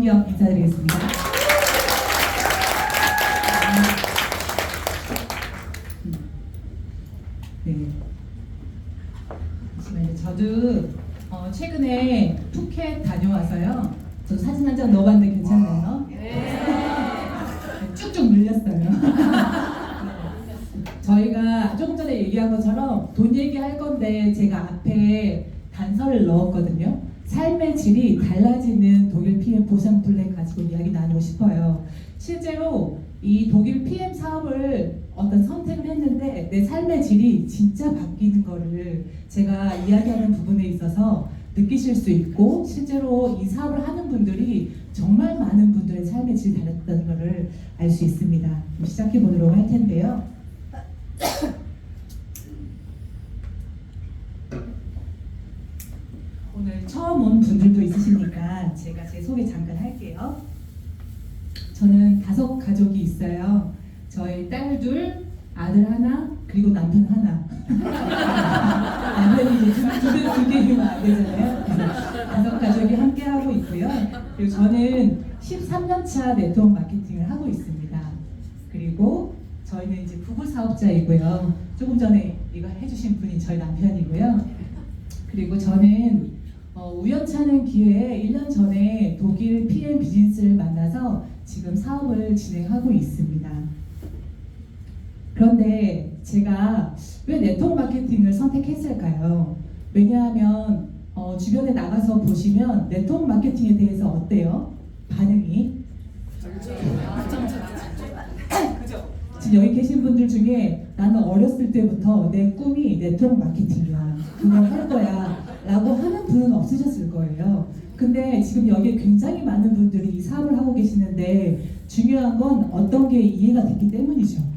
정기영 인사드리겠습니다. 네. 잠시만요. 저도 최근에 푸켓 다녀와서요. 저 사진 한 장 넣어봤는데 괜찮나요? 네. 쭉쭉 늘렸어요. 저희가 조금 전에 얘기한 것처럼 돈 얘기할 건데 제가 앞에 단서를 넣었거든요. 삶의 질이 달라지는 독일 PM 보상 플랜 가지고 이야기 나누고 싶어요. 실제로 이 독일 PM 사업을 어떤 선택을 했는데 내 삶의 질이 진짜 바뀌는 거를 제가 이야기하는 부분에 있어서 느끼실 수 있고, 실제로 이 사업을 하는 분들이 정말 많은 분들의 삶의 질이 달랐다는 것을 알 수 있습니다. 시작해 보도록 할 텐데요. 오늘 처음 온 분들도 있으시니까 제가 제 소개 잠깐 할게요. 저는 5 가족이 있어요. 저희 딸 2, 아들 1, 그리고 남편 1. 남편이 이제 두 개면 안 되잖아요. 그래서 5 가족이 함께 하고 있고요. 그리고 저는 13년차 네트워크 마케팅을 하고 있습니다. 그리고 저희는 이제 부부 사업자이고요. 조금 전에 이거 해주신 분이 저희 남편이고요. 그리고 저는 우연찮은 기회에 1년 전에 독일 PM 비즈니스를 만나서 지금 사업을 진행하고 있습니다. 그런데 제가 왜 네트워크 마케팅을 선택했을까요? 왜냐하면 주변에 나가서 보시면 네트워크 마케팅에 대해서 어때요? 반응이? 지금 여기 계신 분들 중에 나는 어렸을 때부터 내 꿈이 네트워크 마케팅이야, 그걸 할 거야 라고 하는 분은 없으셨을 거예요. 근데 지금 여기에 굉장히 많은 분들이 이 사업을 하고 계시는데 중요한 건 어떤 게 이해가 됐기 때문이죠.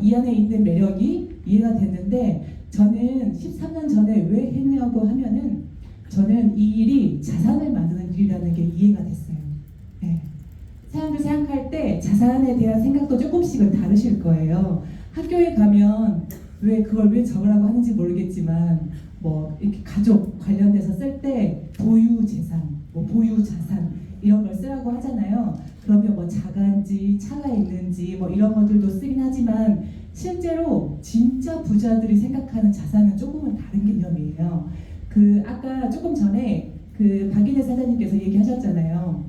이 안에 있는 매력이 이해가 됐는데, 저는 13년 전에 왜 했냐고 하면은 저는 이 일이 자산을 만드는 일이라는 게 이해가 됐어요. 네. 사람들 생각할 때 자산에 대한 생각도 조금씩은 다르실 거예요. 학교에 가면 그걸 왜 적으라고 하는지 모르겠지만 이렇게 가족 관련돼서 쓸 때 보유 재산, 보유 자산 이런 걸 쓰라고 하잖아요. 그러면 자가인지 차가 있는지 이런 것들도 쓰긴 하지만 실제로 진짜 부자들이 생각하는 자산은 조금은 다른 개념이에요. 아까 조금 전에 박인혜 사장님께서 얘기하셨잖아요.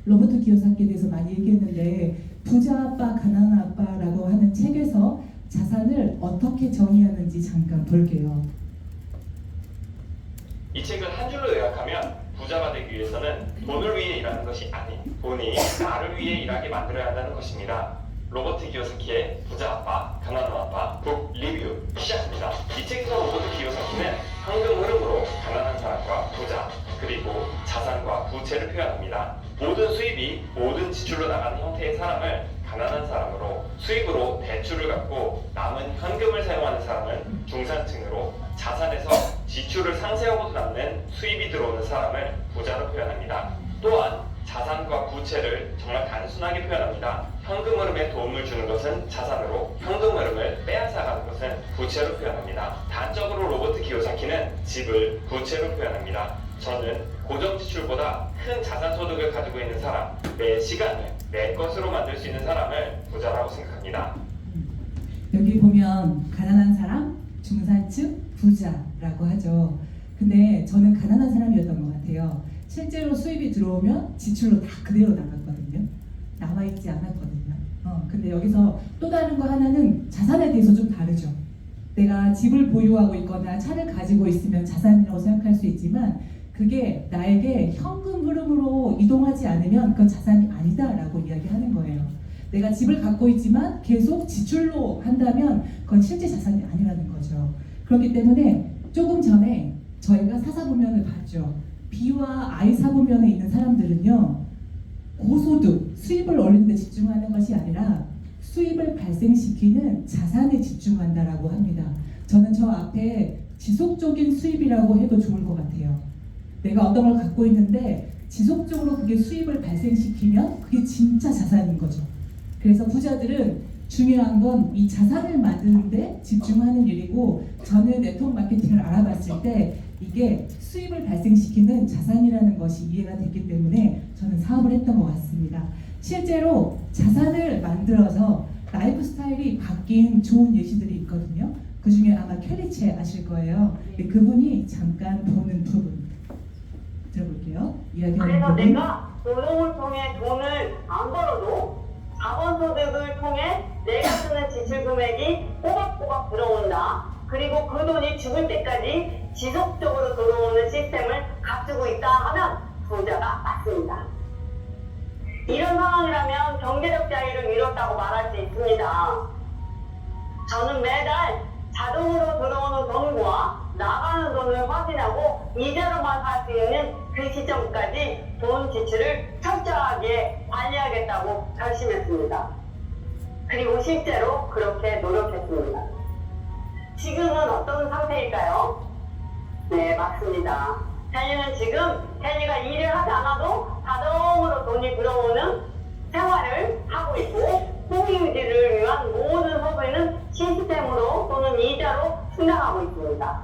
로버트 기요사키에 대해서 많이 얘기했는데 부자 아빠, 가난한 아빠라고 하는 책에서 자산을 어떻게 정의하는지 잠깐 볼게요. 이 책을 한 줄로 요약하면 부자가 되기 위해서는 돈을 위해 일하는 것이 아닌 돈이 나를 위해 일하게 만들어야 한다는 것입니다. 로버트 기요사키의 부자 아빠, 가난한 아빠 북 리뷰 시작합니다. 이 책에서 로버트 기요사키는 황금 흐름으로 가난한 사람과 부자, 그리고 자산과 부채를 표현합니다. 모든 수입이 모든 지출로 나가는 형태의 사람을 가난한 사람으로, 수입으로 대출을 갚고 남은 현금을 사용하는 사람은 중산층으로, 자산에서 지출을 상쇄하고도 남는 수입이 들어오는 사람을 부자로 표현합니다. 또한 자산과 부채를 정말 단순하게 표현합니다. 현금 흐름에 도움을 주는 것은 자산으로, 현금 흐름을 빼앗아가는 것은 부채로 표현합니다. 단적으로 로버트 기요사키는 집을 부채로 표현합니다. 저는 고정 지출보다 큰 자산 소득을 가지고 있는 사람, 내 시간을 내 것으로 만들 수 있는 사람을 부자라고 생각합니다. 여기 보면 가난한 사람, 중산층, 부자라고 하죠. 근데 저는 가난한 사람이었던 것 같아요. 실제로 수입이 들어오면 지출로 다 그대로 나갔거든요. 남아있지 않았거든요. 근데 여기서 또 다른 거 하나는 자산에 대해서 좀 다르죠. 내가 집을 보유하고 있거나 차를 가지고 있으면 자산이라고 생각할 수 있지만 그게 나에게 현금 흐름으로 이동하지 않으면 그건 자산이 아니다라고 이야기하는 거예요. 내가 집을 갖고 있지만 계속 지출로 한다면 그건 실제 자산이 아니라는 거죠. 그렇기 때문에 조금 전에 저희가 사사보면을 봤죠. B와 I 사보면에 있는 사람들은요, 고소득, 수입을 올리는 데 집중하는 것이 아니라 수입을 발생시키는 자산에 집중한다라고 합니다. 저는 저 앞에 지속적인 수입이라고 해도 좋을 것 같아요. 내가 어떤 걸 갖고 있는데 지속적으로 그게 수입을 발생시키면 그게 진짜 자산인 거죠. 그래서 부자들은 중요한 건 이 자산을 만드는데 집중하는 일이고, 저는 네트워크 마케팅을 알아봤을 때 이게 수입을 발생시키는 자산이라는 것이 이해가 됐기 때문에 저는 사업을 사업을 했던 것 같습니다. 실제로 자산을 만들어서 라이프 스타일이 바뀐 좋은 예시들이 있거든요. 그 중에 아마 켈리체 아실 거예요. 그분이 잠깐 보는 부분 들어볼게요. 이야기하는 그래서 부분. 내가 노동을 통해 돈을 안 벌어도 자본소득을 통해 내가 쓰는 지출 금액이 꼬박꼬박 들어온다. 그리고 그 돈이 죽을 때까지 지속적으로 들어오는 시스템을 갖추고 있다 하면 부자가 맞습니다. 이런 상황이라면 경제적 자유를 이뤘다고 말할 수 있습니다. 저는 매달 자동으로 들어오는 돈과 나가는 돈을 확인하고 이자로만 살 수 있는 그 시점까지 돈 지출을 철저하게 관리하겠다고 결심했습니다. 그리고 실제로 그렇게 노력했습니다. 지금은 어떤 상태일까요? 네, 맞습니다. 텔리는 지금 텔리가 일을 하지 않아도 자동으로 돈이 들어오는 생활을 하고 있고 소비 유지를 위한 모든 소비는 시스템으로 또는 이자로 충당하고 있습니다.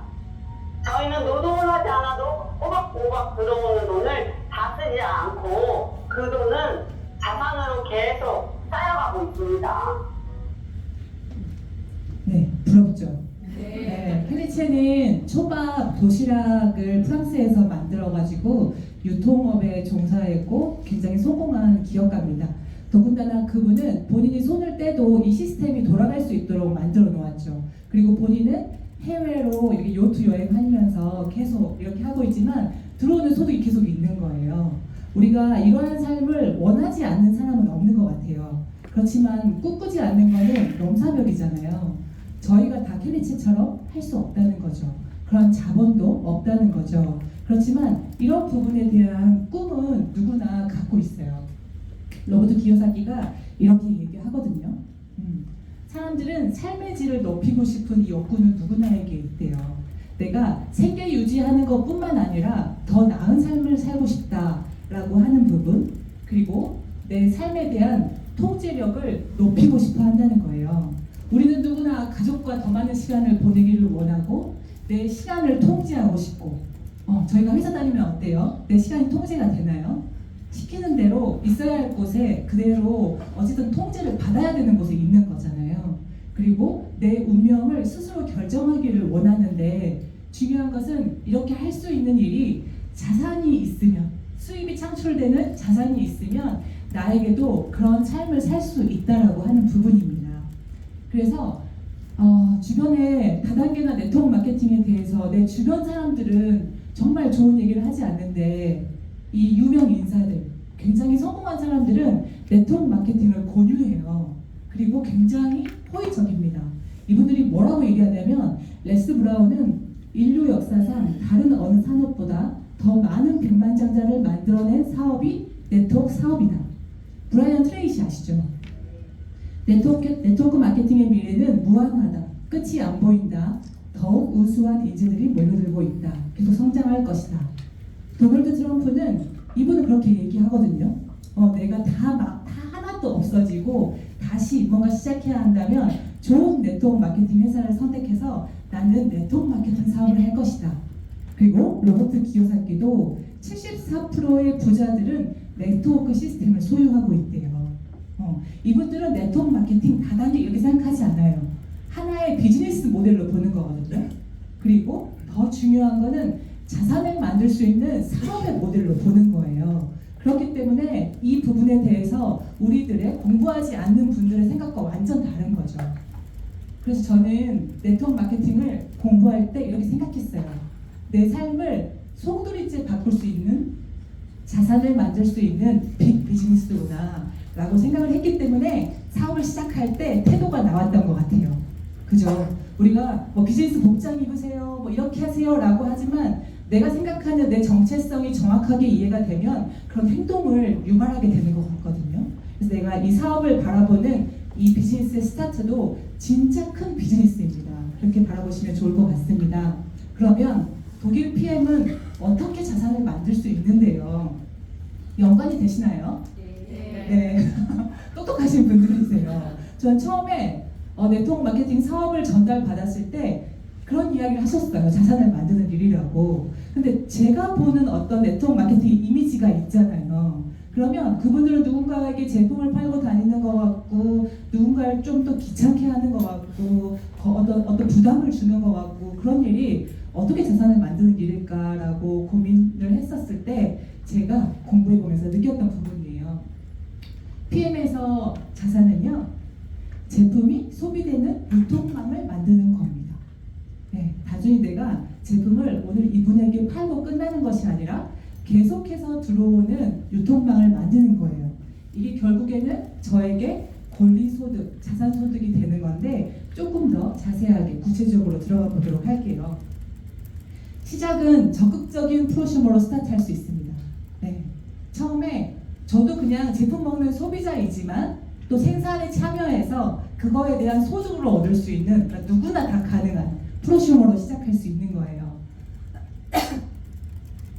저희는 노동을 하지 않아도 꼬박꼬박 들어오는 돈을 다 쓰지 않고 그 돈은 자산으로 계속 쌓여가고 있습니다. 네, 부럽죠. 네, 켈리체는 초밥 도시락을 프랑스에서 만들어가지고 유통업에 종사했고 굉장히 성공한 기업가입니다. 더군다나 그분은 본인이 손을 떼도 이 시스템이 돌아갈 수 있도록 만들어 놓았죠. 그리고 본인은 해외로 이렇게 요트 여행하면서 계속 이렇게 하고 있지만 들어오는 소득이 계속 있는 거예요. 우리가 이러한 삶을 원하지 않는 사람은 없는 것 같아요. 그렇지만 꿈꾸지 않는 거는 넘사벽이잖아요. 저희가 다 켈리체처럼 할 수 없다는 거죠. 그런 자본도 없다는 거죠. 그렇지만 이런 부분에 대한 꿈은 누구나 갖고 있어요. 로버트 기요사키가 이렇게 얘기하거든요. 사람들은 삶의 질을 높이고 싶은 이 욕구는 누구나에게 있대요. 내가 생계 유지하는 것뿐만 아니라 더 나은 삶을 살고 싶다라고 하는 부분, 그리고 내 삶에 대한 통제력을 높이고 싶어 한다는 거예요. 우리는 누구나 가족과 더 많은 시간을 보내기를 원하고 내 시간을 통제하고 싶고 저희가 회사 다니면 어때요? 내 시간이 통제가 되나요? 시키는 대로 있어야 할 곳에 그대로 어쨌든 통제를 받아야 되는 곳에 있는 거잖아요. 그리고 내 운명을 스스로 결정하기를 원하는데 중요한 것은 이렇게 할 수 있는 일이 자산이 있으면, 수입이 창출되는 자산이 있으면 나에게도 그런 삶을 살 수 있다라고 하는 부분입니다. 그래서 주변에 다단계나 네트워크 마케팅에 대해서 내 주변 사람들은 정말 좋은 얘기를 하지 않는데 이 유명 인사들, 굉장히 성공한 사람들은 네트워크 마케팅을 권유해요. 그리고 굉장히 호의적입니다. 이분들이 뭐라고 얘기하냐면 레스 브라운은 인류 역사상 다른 어느 산업보다 더 많은 백만장자를 만들어낸 사업이 네트워크 사업이다. 브라이언 트레이시 아시죠? 네트워크 마케팅의 미래는 무한하다. 끝이 안 보인다. 더욱 우수한 인재들이 몰려들고 있다. 계속 성장할 것이다. 도널드 트럼프는 이분은 그렇게 얘기하거든요. 내가 다 하나도 없어지고 다시 뭔가 시작해야 한다면 좋은 네트워크 마케팅 회사를 선택해서 나는 네트워크 마케팅 사업을 할 것이다. 그리고 로버트 기요사키도 74%의 부자들은 네트워크 시스템을 소유하고 있대요. 이분들은 네트워크 마케팅 다단계 이렇게 생각하지 않아요. 하나의 비즈니스 모델로 보는 거거든요. 그리고 더 중요한 거는 자산을 만들 수 있는 사업의 모델로 보는 거예요. 그렇기 때문에 이 부분에 대해서 우리들의 공부하지 않는 분들의 생각과 완전 다른 거죠. 그래서 저는 네트워크 마케팅을 공부할 때 이렇게 생각했어요. 내 삶을 송두리째 바꿀 수 있는, 자산을 만들 수 있는 빅 비즈니스구나 라고 생각을 했기 때문에 사업을 시작할 때 태도가 나왔던 것 같아요. 그죠? 우리가 비즈니스 복장 입으세요, 이렇게 하세요 라고 하지만 내가 생각하는 내 정체성이 정확하게 이해가 되면 그런 행동을 유발하게 되는 것 같거든요. 그래서 내가 이 사업을 바라보는 이 비즈니스의 스타트도 진짜 큰 비즈니스입니다. 그렇게 바라보시면 좋을 것 같습니다. 그러면 독일 PM은 어떻게 자산을 만들 수 있는데요? 연관이 되시나요? 네. 똑똑하신 분들이세요. 전 처음에 네트워크 마케팅 사업을 전달받았을 때 그런 이야기를 하셨어요. 자산을 만드는 일이라고. 근데 제가 보는 어떤 네트워크 마케팅 이미지가 있잖아요. 그러면 그분들은 누군가에게 제품을 팔고 다니는 것 같고 누군가를 좀 더 귀찮게 하는 것 같고 어떤 부담을 주는 것 같고 그런 일이 어떻게 자산을 만드는 일일까라고 고민을 했었을 때 제가 공부해보면서 느꼈던 부분이에요. PM에서 자산은요, 제품이 소비되는 유통망을 만드는 겁니다. 네, 단순히 내가 제품을 오늘 이분에게 팔고 끝나는 것이 아니라 계속해서 들어오는 유통망을 만드는 거예요. 이게 결국에는 저에게 권리소득, 자산소득이 되는 건데 조금 더 자세하게 구체적으로 들어가 보도록 할게요. 시작은 적극적인 프로슈머로 스타트할 수 있습니다. 네. 처음에 저도 그냥 제품 먹는 소비자이지만 또 생산에 참여해서 그거에 대한 소득을 얻을 수 있는, 그러니까 누구나 다 가능한 프로슈머로 시작할 수 있는 거예요.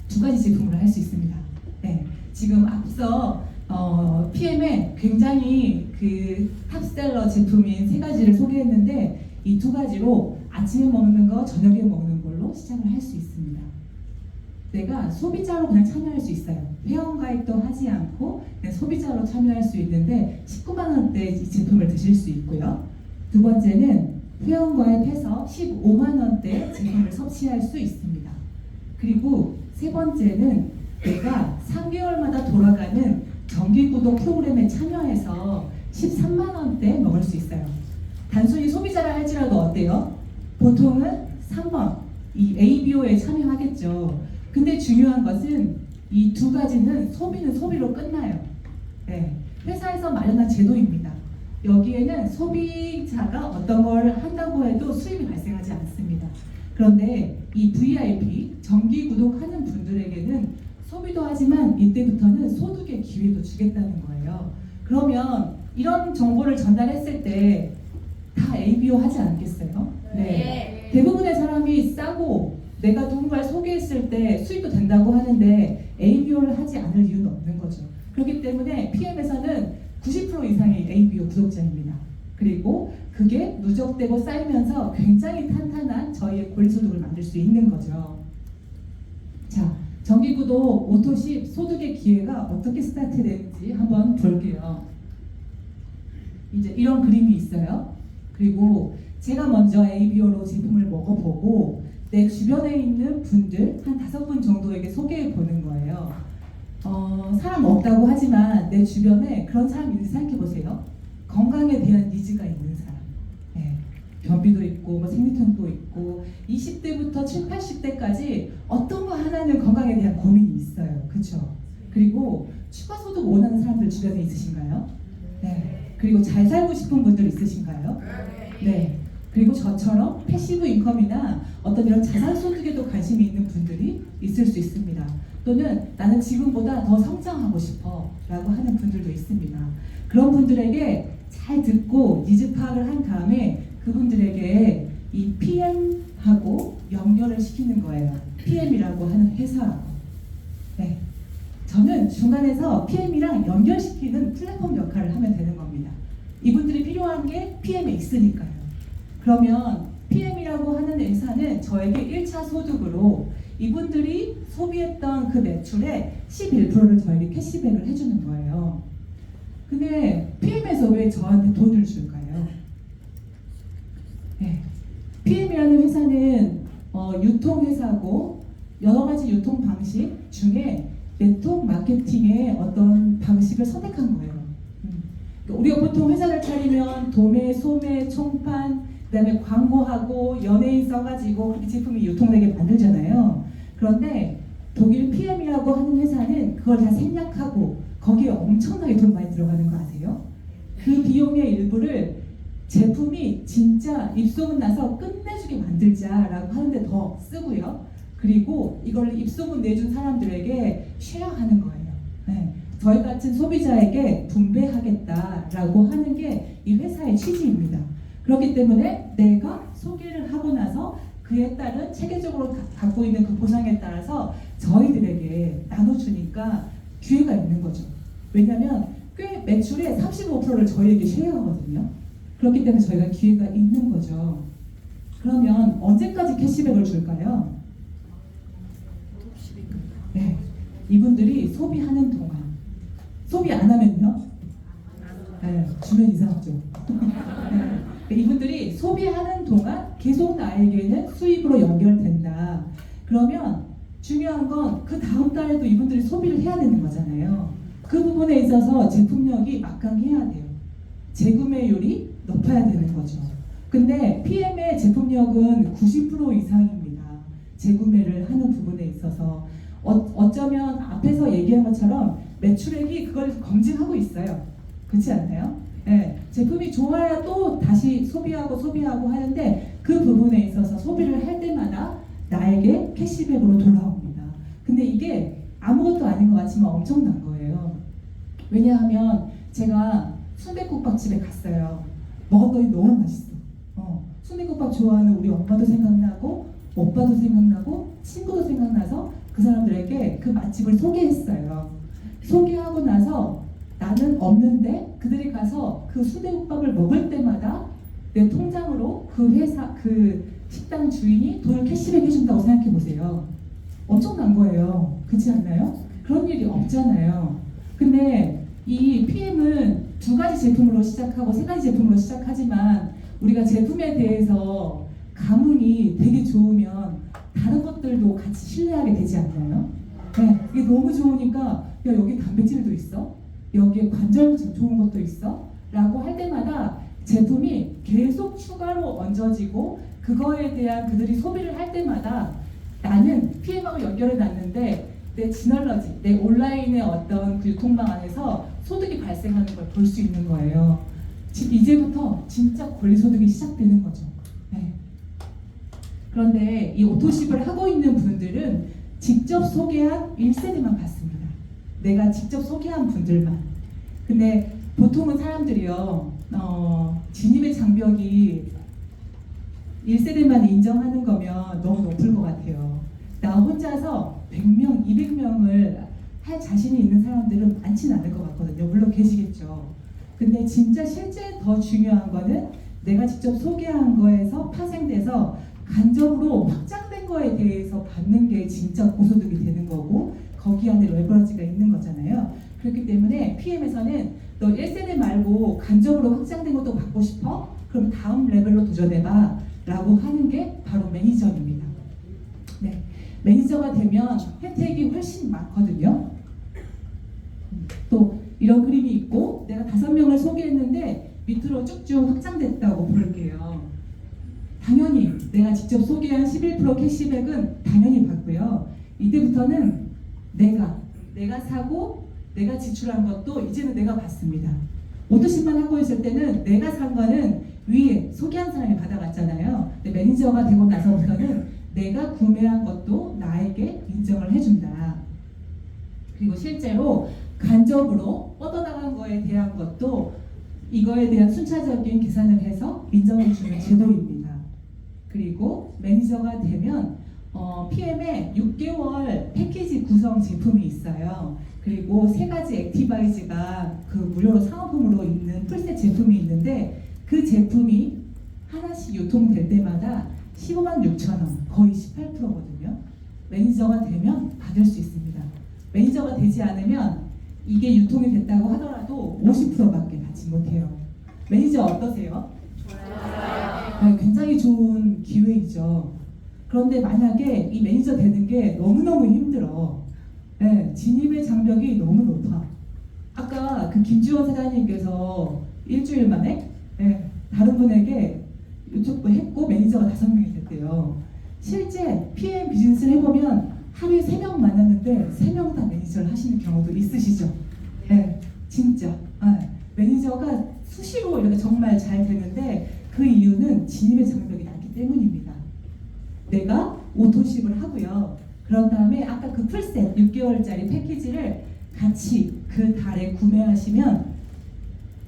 두 가지 제품을 할 수 있습니다. 네. 지금 앞서 PM에 굉장히 그 탑셀러 제품인 세 가지를 소개했는데 이 두 가지로 아침에 먹는 거, 저녁에 먹는 걸로 시작을 할 수 있습니다. 내가 소비자로 그냥 참여할 수 있어요. 회원가입도 하지 않고 그냥 소비자로 참여할 수 있는데 19만 원대 이 제품을 드실 수 있고요. 두 번째는 회원가입해서 15만 원대 제품을 섭취할 수 있습니다. 그리고 세 번째는 내가 3개월마다 돌아가는 정기구독 프로그램에 참여해서 13만 원대 먹을 수 있어요. 단순히 소비자라 할지라도 어때요? 보통은 3번 이 ABO에 참여하겠죠. 근데 중요한 것은 이 두 가지는 소비는 소비로 끝나요. 네. 회사에서 마련한 제도입니다. 여기에는 소비자가 어떤 걸 한다고 해도 수입이 발생하지 않습니다. 그런데 이 VIP 정기 구독하는 분들에게는 소비도 하지만 이때부터는 소득의 기회도 주겠다는 거예요. 그러면 이런 정보를 전달했을 때 다 ABO 하지 않겠어요? 네. 대부분의 사람이 싸고 내가 누군가를 소개했을 때 수입도 된다고 하는데 ABO를 하지 않을 이유는 없는 거죠. 그렇기 때문에 PM에서는 90% 이상이 ABO 구독자입니다. 그리고 그게 누적되고 쌓이면서 굉장히 탄탄한 저희의 권리소득을 만들 수 있는 거죠. 자, 정기구독 오토십 소득의 기회가 어떻게 스타트되는지 한번 볼게요. 이제 이런 그림이 있어요. 그리고 제가 먼저 ABO로 제품을 먹어보고 내 주변에 있는 분들 한 5분 정도에게 소개해 보는 거예요. 사람 없다고 하지만 내 주변에 그런 사람이 있는지 생각해 보세요. 건강에 대한 니즈가 있는 사람. 네. 변비도 있고 뭐 생리통도 있고 20대부터 7, 80대까지 어떤 거 하나는 건강에 대한 고민이 있어요. 그렇죠? 그리고 추가 소득 원하는 사람들 주변에 있으신가요? 네. 그리고 잘 살고 싶은 분들 있으신가요? 네. 그리고 저처럼 패시브 인컴이나 어떤 이런 자산 소득에도 관심이 있는 분들이 있을 수 있습니다. 또는 나는 지금보다 더 성장하고 싶어 라고 하는 분들도 있습니다. 그런 분들에게 잘 듣고 니즈 파악을 한 다음에 그분들에게 이 PM하고 연결을 시키는 거예요. PM이라고 하는 회사하고. 네. 저는 중간에서 PM이랑 연결시키는 플랫폼 역할을 하면 되는 겁니다. 이분들이 필요한 게 PM에 있으니까요. 그러면 PM이라고 하는 회사는 저에게 1차 소득으로 이분들이 소비했던 그 매출의 11%를 저에게 캐시백을 해주는 거예요. 근데 PM에서 왜 저한테 돈을 줄까요? 네. PM이라는 회사는 유통회사고 여러 가지 유통 방식 중에 네트워크 마케팅의 어떤 방식을 선택한 거예요. 우리가 보통 회사를 차리면 도매, 소매, 총판, 그다음에 광고하고 연예인 써가지고 그렇게 제품이 유통되게 만들잖아요. 그런데 독일 PM이라고 하는 회사는 그걸 다 생략하고 거기에 엄청나게 돈 많이 들어가는 거 아세요? 그 비용의 일부를 제품이 진짜 입소문 나서 끝내주게 만들자라고 하는데 더 쓰고요. 그리고 이걸 입소문 내준 사람들에게 쉐어하는 거예요. 네. 저희 같은 소비자에게 분배하겠다라고 하는 게 이 회사의 취지입니다. 그렇기 때문에 내가 소개를 하고 나서 그에 따른 체계적으로 갖고 있는 그 보상에 따라서 저희들에게 나눠주니까 기회가 있는 거죠. 왜냐하면 꽤 매출의 35%를 저희에게 쉐어하거든요. 그렇기 때문에 저희가 기회가 있는 거죠. 그러면 언제까지 캐시백을 줄까요? 네, 이분들이 소비하는 동안. 소비 안 하면요? 네, 주면 이상하죠. 네, 이분들이 소비하는 동안 계속 나에게는 수입으로 연결된다. 그러면 중요한 건 그 다음 달에도 이분들이 소비를 해야 되는 거잖아요. 그 부분에 있어서 제품력이 막강해야 돼요. 재구매율이 높아야 되는 거죠. 근데 PM의 제품력은 90% 이상입니다. 재구매를 하는 부분에 있어서 어쩌면 앞에서 얘기한 것처럼 매출액이 그걸 검증하고 있어요. 그렇지 않나요? 네, 제품이 좋아야 또 다시 소비하고 하는데 그 부분에 있어서 소비를 할 때마다 나에게 캐시백으로 돌아옵니다. 근데 이게 아무것도 아닌 것 같지만 엄청난 거예요. 왜냐하면 제가 순댓국밥집에 갔어요. 먹었더니 너무 맛있어. 순댓국밥 좋아하는 우리 엄마도 생각나고 오빠도 생각나고 친구도 생각나서 그 사람들에게 그 맛집을 소개했어요. 소개하고 나서 나는 없는데 그들이 가서 그 순댓국밥을 먹을 때마다 내 통장으로 그 회사 그 식당 주인이 돈을 캐시백 해준다고 생각해 보세요. 엄청난 거예요. 그렇지 않나요? 그런 일이 없잖아요. 근데 이 PM은 두 가지 제품으로 시작하고 세 가지 제품으로 시작하지만 우리가 제품에 대해서 감흥이 되게 좋으면 다른 것들도 같이 신뢰하게 되지 않나요? 네, 이게 너무 좋으니까 야 여기 단백질도 있어? 여기에 관절 좋은 것도 있어? 라고 할 때마다 제품이 계속 추가로 얹어지고 그거에 대한 그들이 소비를 할 때마다 나는 PM하고 연결해 놨는데 내 시너러지, 내 온라인의 어떤 그 유통망 안에서 소득이 발생하는 걸 볼 수 있는 거예요. 이제부터 진짜 권리소득이 시작되는 거죠. 네. 그런데 이 오토십을 하고 있는 분들은 직접 소개한 1세대만 받습니다. 내가 직접 소개한 분들만. 근데 보통은 사람들이요, 진입의 장벽이 1세대만 인정하는 거면 너무 높을 것 같아요. 나 혼자서 100명, 200명을 할 자신이 있는 사람들은 많지는 않을 것 같거든요. 물론 계시겠죠. 근데 진짜 실제 더 중요한 거는 내가 직접 소개한 거에서 파생돼서 간접으로 확장된 거에 대해서 받는 게 진짜 고소득이 되는 거고 거기 안에 레버리지가 있는 거잖아요. 그렇기 때문에 PM에서는 너 1세대 말고 간접으로 확장된 것도 받고 싶어? 그럼 다음 레벨로 도전해봐 라고 하는 게 바로 매니저입니다. 네, 매니저가 되면 혜택이 훨씬 많거든요. 또 이런 그림이 있고 내가 5명을 소개했는데 밑으로 쭉쭉 확장됐다고 볼게요. 당연히 내가 직접 소개한 11% 캐시백은 당연히 받고요. 이때부터는 내가 사고 내가 지출한 것도 이제는 내가 받습니다. 오토십만 하고 있을 때는 내가 산 거는 위에 소개한 사람이 받아갔잖아요. 근데 매니저가 되고 나서부터는 내가 구매한 것도 나에게 인정을 해준다. 그리고 실제로 간접으로 뻗어나간 거에 대한 것도 이거에 대한 순차적인 계산을 해서 인정해주는 제도입니다. 그리고 매니저가 되면 PM에 6개월 패키지 구성 제품이 있어요. 그리고 3가지 액티바이즈가 그 무료로 상업품으로 있는 풀셋 제품이 있는데 그 제품이 하나씩 유통될 때마다 15만 6천 원, 거의 18%거든요. 매니저가 되면 받을 수 있습니다. 매니저가 되지 않으면 이게 유통이 됐다고 하더라도 50%밖에 받지 못해요. 매니저 어떠세요? 네, 굉장히 좋은 기회이죠. 그런데 만약에 이 매니저 되는 게 너무너무 힘들어. 네, 진입의 장벽이 너무 높아. 아까 그 김지원 사장님께서 일주일 만에 다른 분에게 유튜브 했고 매니저가 5명이 됐대요. 실제 PM 비즈니스를 해보면 하루에 3명 만났는데 3명 다 매니저를 하시는 경우도 있으시죠? 네, 진짜. 매니저가 수시로 이렇게 정말 잘 되는데 그 이유는 진입의 장벽이 낮기 때문입니다. 내가 오토십을 하고요. 그런 다음에 아까 그 풀셋 6개월짜리 패키지를 같이 그 달에 구매하시면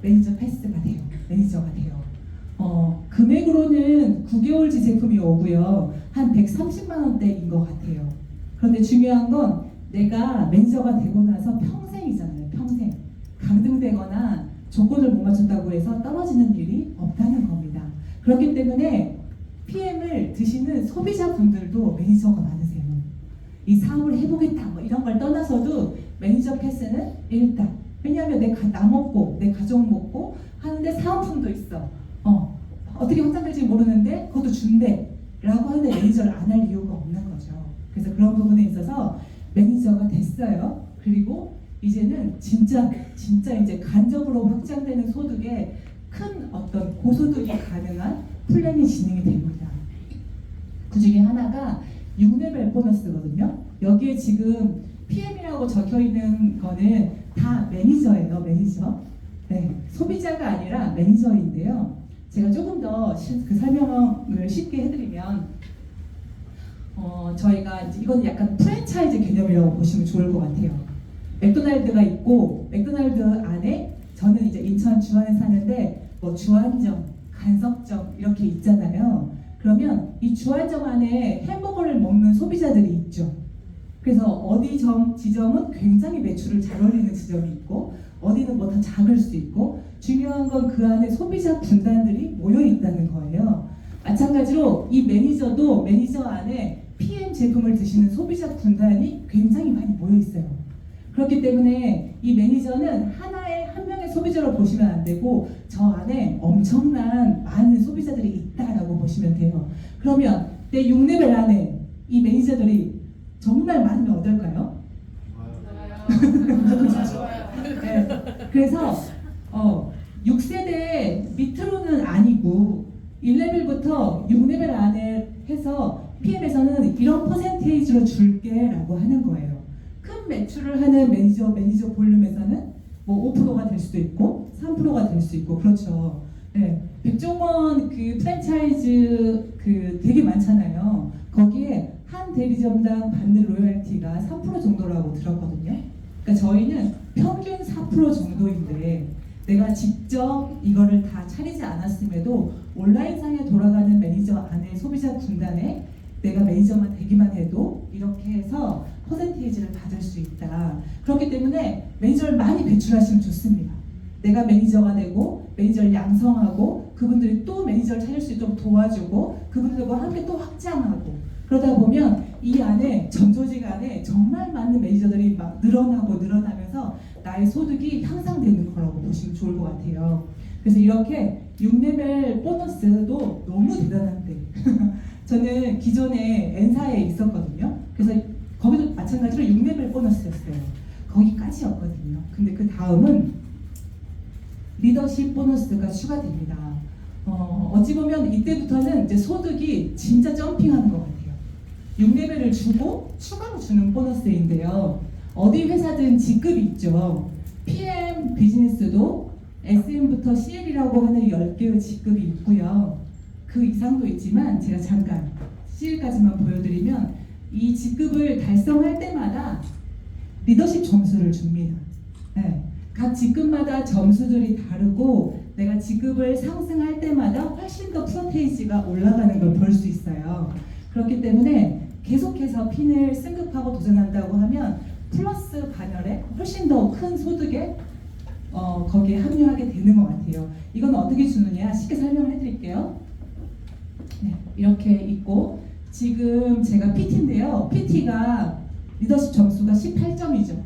매니저 패스가 돼요. 매니저가 돼요. 금액으로는 9개월치 제품이 오고요. 한 130만 원대인 것 같아요. 그런데 중요한 건 내가 매니저가 되고 나서 평생이잖아요. 평생. 강등되거나 조건을 못 맞춘다고 해서 떨어지는 일이 없다는 겁니다. 그렇기 때문에 PM을 드시는 소비자분들도 매니저가 많으세요. 이 사업을 해보겠다 뭐 이런 걸 떠나서도 매니저 패스는 일단 왜냐하면 나 먹고 내 가족 먹고 하는데 사은품도 있어. 어떻게 확장될지 모르는데 그것도 준대 라고 하는데 매니저를 안 할 이유가 없는 거죠. 그래서 그런 부분에 있어서 매니저가 됐어요. 그리고 이제는 진짜 이제 간접으로 확장되는 소득에 큰 어떤 고소득이 가능한 플랜이 진행이 됩니다. 그 중에 하나가 6레벨 보너스거든요. 여기에 지금 PM이라고 적혀 있는 거는 다 매니저예요, 매니저. 네, 소비자가 아니라 매니저인데요. 제가 조금 더 그 설명을 쉽게 해드리면, 저희가 이제 이건 약간 프랜차이즈 개념이라고 보시면 좋을 것 같아요. 맥도날드가 있고 맥도날드 안에 저는 이제 인천 주안에 사는데 뭐 주안점, 간석점 이렇게 있잖아요. 그러면 이 주안점 안에 햄버거를 먹는 소비자들이 있죠. 그래서 어디 지점은 굉장히 매출을 잘 올리는 지점이 있고 어디는 뭐 더 작을 수 있고 중요한 건 그 안에 소비자 군단들이 모여 있다는 거예요. 마찬가지로 이 매니저도 매니저 안에 PM 제품을 드시는 소비자 군단이 굉장히 많이 모여 있어요. 그렇기 때문에 이 매니저는 한 명의 소비자로 보시면 안 되고 저 안에 엄청난 많은 소비자들이 있다라고 보시면 돼요. 그러면 내 6레벨 안에 이 매니저들이 정말 많으면 어떨까요? 네. 그래서 6세대 밑으로는 아니고 1레벨부터 6레벨 안에 해서 PM에서는 이런 퍼센테이지로 줄게 라고 하는 거예요. 큰 매출을 하는 매니저 볼륨에서는 뭐 5%가 될 수도 있고 3%가 될 수 있고 그렇죠. 네. 백종원 그 프랜차이즈 그 되게 많잖아요. 거기에 한 대리점당 받는 로열티가 3% 정도라고 들었거든요. 그러니까 저희는 평균 4% 정도인데 내가 직접 이거를 다 차리지 않았음에도 온라인상에 돌아가는 매니저 안에 소비자 군단에 내가 매니저만 되기만 해도 이렇게 해서 퍼센테이지를 받을 수 있다. 그렇기 때문에 매니저를 많이 배출하시면 좋습니다. 내가 매니저가 되고 매니저를 양성하고 그분들이 또 매니저를 찾을 수 있도록 도와주고 그분들과 함께 또 확장하고 그러다 보면 이 안에 전 조직 안에 정말 많은 매니저들이 막 늘어나면서 나의 소득이 향상되는 거라고 보시면 좋을 것 같아요. 그래서 이렇게 6레벨 보너스도 너무 대단한데 저는 기존에 N사에 있었거든요. 그래서 거기도 마찬가지로 6레벨 보너스였어요. 거기까지였거든요. 근데 그 다음은 리더십 보너스가 추가됩니다. 어찌 보면 이때부터는 이제 소득이 진짜 점핑하는 것 같아요. 6레벨을 주고 추가로 주는 보너스인데요. 어디 회사든 직급이 있죠. PM 비즈니스도 SM부터 CL이라고 하는 10개의 직급이 있고요. 그 이상도 있지만 제가 잠깐 CL까지만 보여드리면 이 직급을 달성할 때마다 리더십 점수를 줍니다. 네. 각 직급마다 점수들이 다르고 내가 직급을 상승할 때마다 훨씬 더 퍼센테이지가 올라가는 걸 볼 수 있어요. 그렇기 때문에 계속해서 핀을 승급하고 도전한다고 하면 플러스 반열에 훨씬 더 큰 소득에 거기에 합류하게 되는 것 같아요. 이건 어떻게 주느냐 쉽게 설명을 해드릴게요. 네, 이렇게 있고 지금 제가 PT인데요. PT가 리더십 점수가 18점이죠.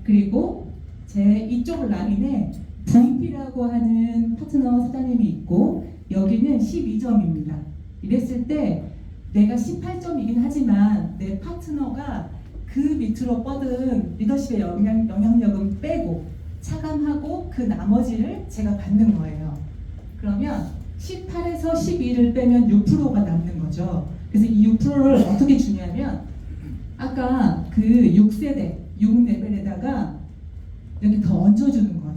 그리고 제 이쪽 라인에 VP라고 하는 파트너 사장님이 있고 여기는 12점입니다. 이랬을 때 내가 18점이긴 하지만 내 파트너가 그 밑으로 뻗은 리더십의 영향력은 빼고 차감하고 그 나머지를 제가 받는 거예요. 그러면 18에서 12를 빼면 6%가 남는 거죠. 그래서 이 6%를 어떻게 주냐면 아까 그 6세대, 6레벨에다가 이렇게 더 얹어주는 거예요.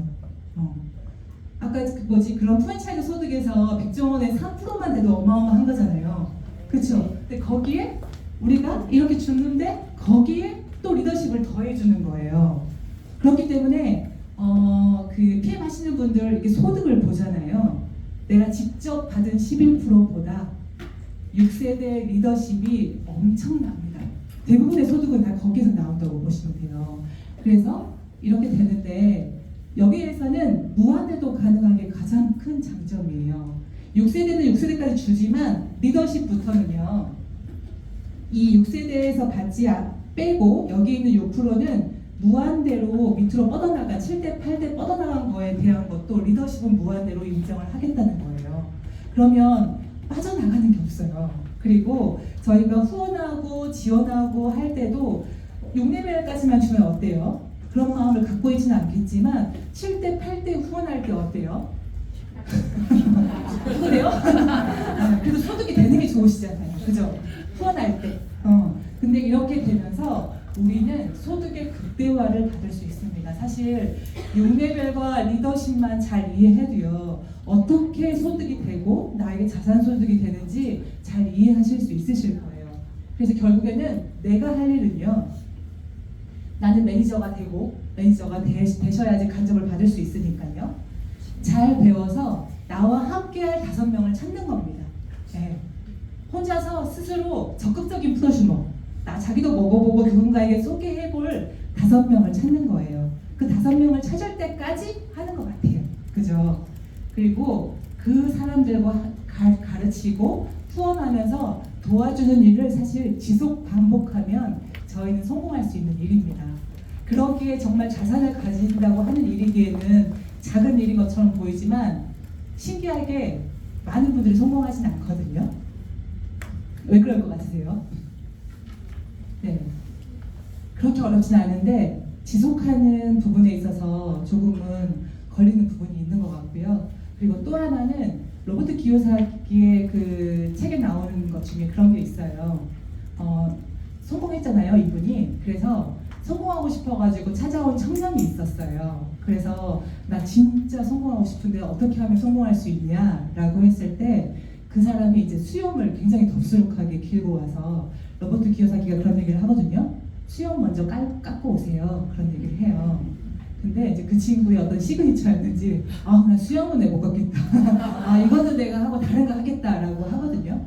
아까 그런 프랜차이즈 소득에서 백종원의 3%만 돼도 어마어마한 거잖아요. 그렇죠? 근데 거기에 우리가 이렇게 줬는데 거기에 또 리더십을 더해주는 거예요. 그렇기 때문에 그 PM 하시는 분들 이렇게 소득을 보잖아요. 내가 직접 받은 11%보다 6세대 리더십이 엄청납니다. 대부분의 소득은 다 거기서 나온다고 보시면 돼요. 그래서 이렇게 되는데 여기에서는 무한대도 가능한 게 가장 큰 장점이에요. 6세대는 6세대까지 주지만 리더십부터는요. 이 6세대에서 받지 빼고 여기 있는 6%는 무한대로 밑으로 뻗어나간 7대 8대 뻗어나간 거에 대한 것도 리더십은 무한대로 인정을 하겠다는 거예요. 그러면 빠져나가는 게 없어요. 그리고 저희가 후원하고 지원하고 할 때도 6레벨까지만 주면 어때요? 그런 마음을 갖고 있지는 않겠지만 7대 8대 후원할 때 어때요? 그래요? 그래도 소득이 되는 게 좋으시잖아요. 그죠? 후원할 때. 근데 이렇게 되면서 우리는 소득의 극대화를 받을 수 있습니다. 사실 6레벨과 리더십만 잘 이해해도요. 어떻게 소득이 되고 나에게 자산 소득이 되는지 잘 이해하실 수 있으실 거예요. 그래서 결국에는 내가 할 일은요. 나는 매니저가 되고 매니저가 되셔야지 간접을 받을 수 있으니까요. 잘 배워서 나와 함께할 5명을 찾는 겁니다. 네. 혼자서 스스로 적극적인 프로슈머, 자기도 먹어보고 누군가에게 소개해볼 5명을 찾는 거예요. 그 5명을 찾을 때까지 하는 것 같아요. 그죠? 그리고 그 사람들과 가르치고 후원하면서 도와주는 일을 사실 지속 반복하면 저희는 성공할 수 있는 일입니다. 그렇기에 정말 자산을 가진다고 하는 일이기에는 작은 일인 것처럼 보이지만 신기하게 많은 분들이 성공하진 않거든요. 왜 그럴 것 같으세요? 네, 그렇게 어렵진 않은데 지속하는 부분에 있어서 조금은 걸리는 부분이 있는 것 같고요. 그리고 또 하나는 로버트 기요사키의 그 책에 나오는 것 중에 그런 게 있어요. 성공했잖아요, 이분이. 그래서 성공하고 싶어가지고 찾아온 청년이 있었어요. 그래서 나 진짜 성공하고 싶은데 어떻게 하면 성공할 수 있냐라고 했을 때 그 사람이 이제 수염을 굉장히 덥수룩하게 길고 와서 로버트 기요사키가 그런 얘기를 하거든요. 수염 먼저 깎고 오세요. 그런 얘기를 해요. 근데 이제 그 친구의 어떤 시그니처였는지 나 수염은 내가 못 깎겠다. 이거는 내가 하고 다른 거 하겠다라고 하거든요.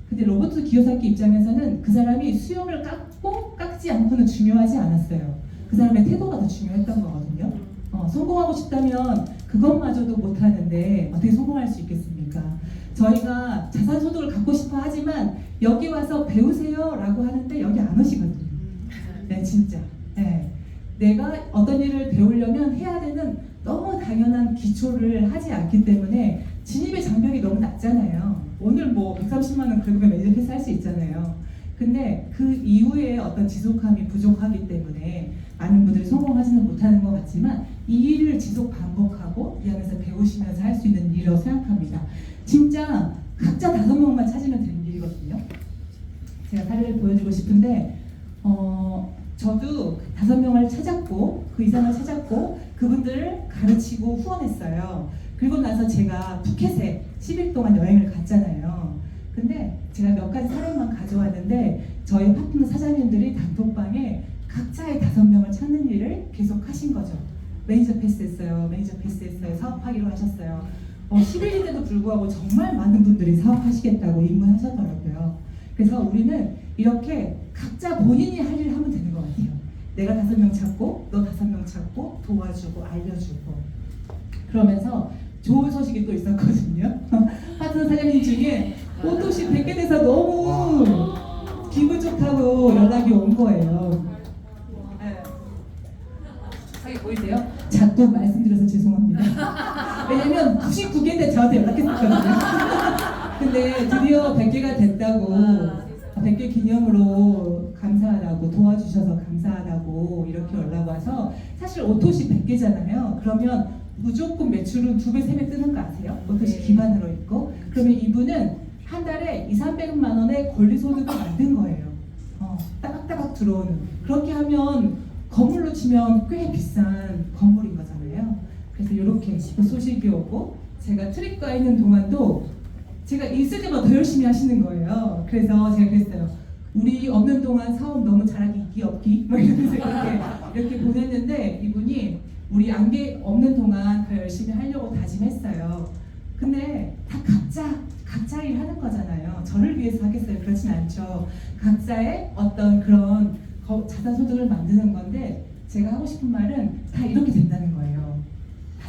근데 로버트 기요사키 입장에서는 그 사람이 수염을 깎고 깎지 않고는 중요하지 않았어요. 그 사람의 태도가 더 중요했던 거거든요. 성공하고 싶다면 그것마저도 못하는데 어떻게 성공할 수 있겠습니까? 저희가 자산소득을 갖고 싶어 하지만 여기 와서 배우세요 라고 하는데 여기 안 오시거든요. 네, 진짜. 네. 내가 어떤 일을 배우려면 해야 되는 너무 당연한 기초를 하지 않기 때문에 진입의 장벽이 너무 낮잖아요. 오늘 뭐 130만 원 긁으면 매니저 패스 할 수 있잖아요. 근데 그 이후에 어떤 지속함이 부족하기 때문에 많은 분들이 성공하지는 못하는 것 같지만 이 일을 지속 반복하고 이 안에서 배우시면서 할 수 있는 일이라고 생각합니다. 진짜 각자 5명만 찾으면 되는 일이거든요. 제가 사례를 보여주고 싶은데 저도 5명을 찾았고 그 이상을 찾았고 그분들을 가르치고 후원했어요. 그리고 나서 제가 푸켓에 10일 동안 여행을 갔잖아요. 근데 제가 몇 가지 사례만 가져왔는데 저희 파트너 사장님들이 단톡방에 각자의 5명을 찾는 일을 계속 하신 거죠. 매니저 패스했어요. 매니저 패스했어요. 사업하기로 하셨어요. 10일인데도 불구하고 정말 많은 분들이 사업하시겠다고 입문하셨더라고요. 그래서 우리는 이렇게 각자 본인이 할 일을 하면 되는 것 같아요. 내가 5명 찾고 너 5명 찾고 도와주고 알려주고 그러면서 좋은 소식이 또 있었거든요. 파트너 사장님 중에 오토시 100개 돼서 너무 기분 좋다고 연락이 온 거예요. 자기 보이세요? 자꾸 말씀드려서 죄송합니다. 왜냐면 99개인데 저한테 연락했었거든요. 근데 드디어 100개가 됐다고 100개 기념으로 감사하다고 도와주셔서 감사하다고 이렇게 연락 와서 사실 오토시 100개잖아요. 그러면 무조건 매출은 2배, 3배 뜨는 거 아세요? 오토시 기반으로 있고 그러면 이분은 한 달에 200~300만 원의 권리소득을 만든 거예요. 따박따박 들어오는. 그렇게 하면 건물로 치면 꽤 비싼 건물인 거잖아요. 그래서 이렇게 소식이 오고 제가 트립가 있는 동안도 제가 있을 때마다 더 열심히 하시는 거예요. 그래서 제가 그랬어요. 우리 없는 동안 사업 너무 잘하기 있기 없기 뭐 이러면서 이렇게 보냈는데 이분이 우리 안개 없는 동안 더 열심히 하려고 다짐했어요. 근데 다 각자 일 하는 거잖아요. 저를 위해서 하겠어요? 그렇진 않죠. 각자의 어떤 그런 자산 소득을 만드는 건데 제가 하고 싶은 말은 다 이렇게 된다는 거예요.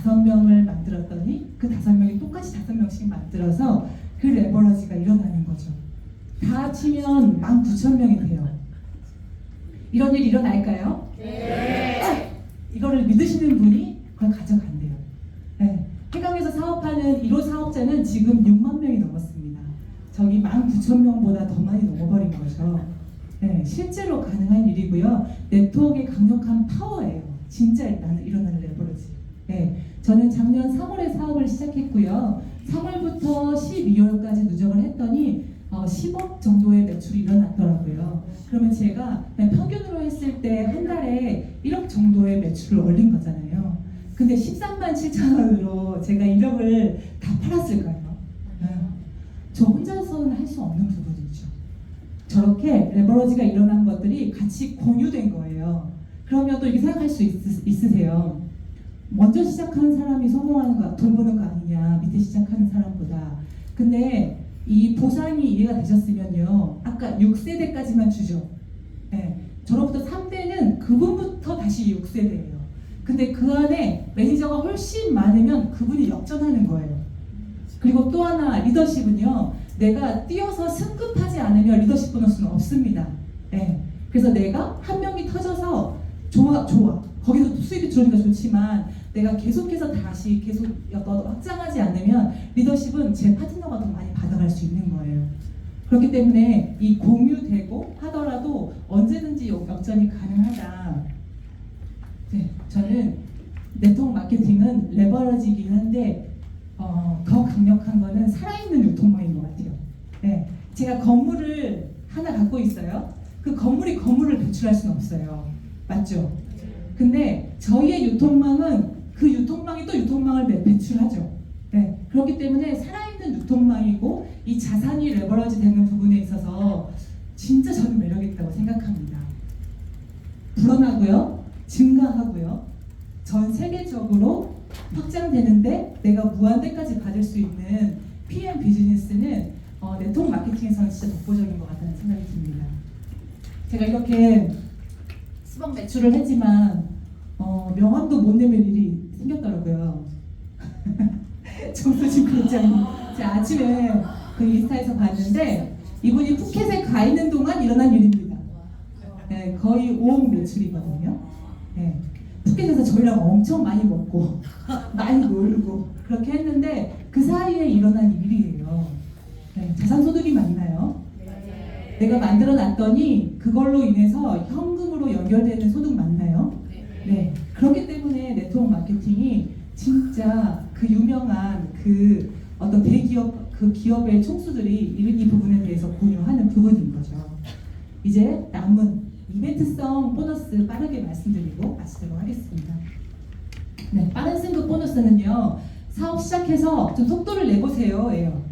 5명을 만들었더니 그 5명이 똑같이 5명씩 만들어서 그 레버러지가 일어나는 거죠. 다 합치면 19,000명이 돼요. 이런 일 일어날까요? 네. 저를 믿으시는 분이 그걸 가져간대요. 네. 해강에서 사업하는 1호 사업자는 지금 6만 명이 넘었습니다. 저기 19,000명보다 더 많이 넘어버린 거죠. 네, 실제로 가능한 일이고요. 네트워크의 강력한 파워예요. 진짜 일어나는 레버리지. 네, 저는 작년 3월에 사업을 시작했고요. 3월부터 12월까지 누적을 했더니 10억 정도의 매출이 일어났더라고요. 그러면 제가 그냥 평균으로 했을 때 한 달에 1억 정도의 매출을 올린 거잖아요. 근데 13만 7천 원으로 제가 1억을 다 팔았을까요? 저 혼자서는 할 수 없는 부분이죠. 저렇게 레버러지가 일어난 것들이 같이 공유된 거예요. 그러면 또 이렇게 생각할 수 있으세요. 먼저 시작하는 사람이 성공하는 거, 돈 버는 거 아니냐, 밑에 시작하는 사람보다. 근데 이 보상이 이해가 되셨으면요, 아까 6세대까지만 주죠. 네, 저로부터 3대는 그분부터 다시 6세대예요. 근데 그 안에 매니저가 훨씬 많으면 그분이 역전하는 거예요. 그리고 또 하나, 리더십은요, 내가 뛰어서 승급하지 않으면 리더십 보너스는 없습니다. 네, 그래서 내가 한 명이 터져서 좋아. 거기서 수익이 들어오니까 좋지만 내가 계속해서 다시 계속 확장하지 않으면 리더십은 제 파트너가 더 많이 받아갈 수 있는 거예요. 그렇기 때문에 이 공유되고 하더라도 언제든지 역전이 가능하다. 네, 저는 네트워크 마케팅은 레버러지이긴 한데 더 강력한 거는 살아있는 유통망인 것 같아요. 네, 제가 건물을 하나 갖고 있어요. 그 건물을 배출할 수는 없어요. 맞죠? 근데 저희의 유통망은 그 유통망이 또 유통망을 배출하죠. 네, 그렇기 때문에 살아있는 유통망이고 이 자산이 레버러지 되는 부분에 있어서 진짜 저는 매력있다고 생각합니다. 불어나고요, 증가하고요, 전 세계적으로 확장되는데 내가 무한대까지 받을 수 있는 PM 비즈니스는 네트워크 마케팅에서는 진짜 독보적인 것 같다는 생각이 듭니다. 제가 이렇게 수박 매출을 했지만 명함도 못 내밀 일이 생겼더라고요. 정수진 부장님, 제가 아침에 그 인스타에서 봤는데 이분이 푸켓에 가 있는 동안 일어난 일입니다. 네, 거의 5억 매출이거든요. 네, 푸켓에서 저희랑 엄청 많이 먹고 많이 놀고 그렇게 했는데 그 사이에 일어난 일이에요. 네, 자산소득이 맞나요? 내가 만들어 놨더니 그걸로 인해서 현금으로 연결되는 소득 맞나요? 네. 그렇기 때문에 네트워크 마케팅이 진짜 그 유명한 그 어떤 대기업 그 기업의 총수들이 이 부분에 대해서 공유하는 부분인 거죠. 이제 남은 이벤트성 보너스 빠르게 말씀드리고 마치도록 하겠습니다. 네, 빠른 승급 보너스는요, 사업 시작해서 좀 속도를 내보세요. 예요.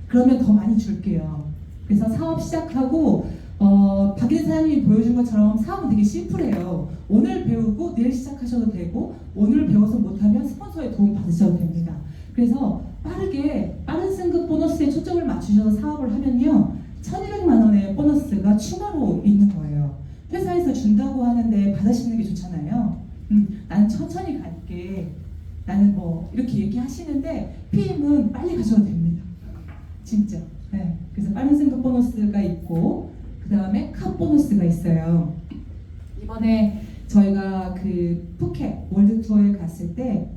그러면 더 많이 줄게요. 그래서 사업 시작하고 박 기사님이 보여준 것처럼 사업은 되게 심플해요. 오늘 배우고 내일 시작하셔도 되고 오늘 배워서 못하면 스폰서의 도움 받으셔도 됩니다. 그래서 빠른 승급 보너스에 초점을 맞추셔서 사업을 하면요, 1,200만 원의 보너스가 추가로 있는 거예요. 회사에서 준다고 하는데 받으시는 게 좋잖아요. 나는 천천히 갈게. 나는 뭐 이렇게 얘기하시는데 PM은 빨리 가셔도 됩니다. 진짜. 네. 그래서 빠른 승급 보너스가 있고 그 다음에 카 보너스가 있어요. 이번에 저희가 그 푸켓 월드 투어에 갔을 때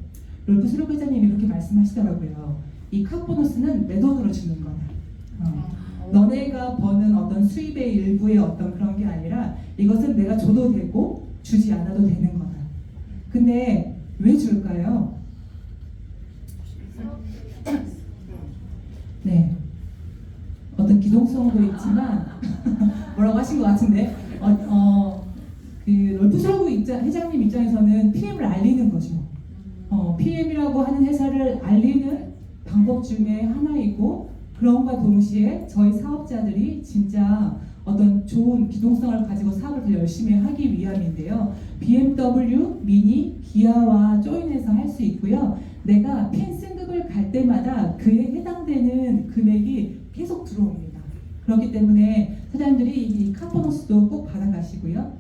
롤프 수록 회장님이 이렇게 말씀하시더라고요. 이 카 보너스는 내 돈으로 주는 거다. 너네가 버는 어떤 수입의 일부의 어떤 그런 게 아니라 이것은 내가 줘도 되고 주지 않아도 되는 거다. 근데 왜 줄까요? 네. 어떤 기동성도 있지만 뭐라고 하신 것 같은데 그 롤프스라고 회장님 입장에서는 PM을 알리는 거죠. PM이라고 하는 회사를 알리는 방법 중에 하나이고 그런과 동시에 저희 사업자들이 진짜 어떤 좋은 기동성을 가지고 사업을 더 열심히 하기 위함인데요. BMW, 미니, 기아와 조인해서 할 수 있고요. 내가 펜 승급을 갈 때마다 그에 해당되는 금액이 계속 들어옵니다. 그렇기 때문에 사장님들이 이 카보너스도 꼭 받아가시고요.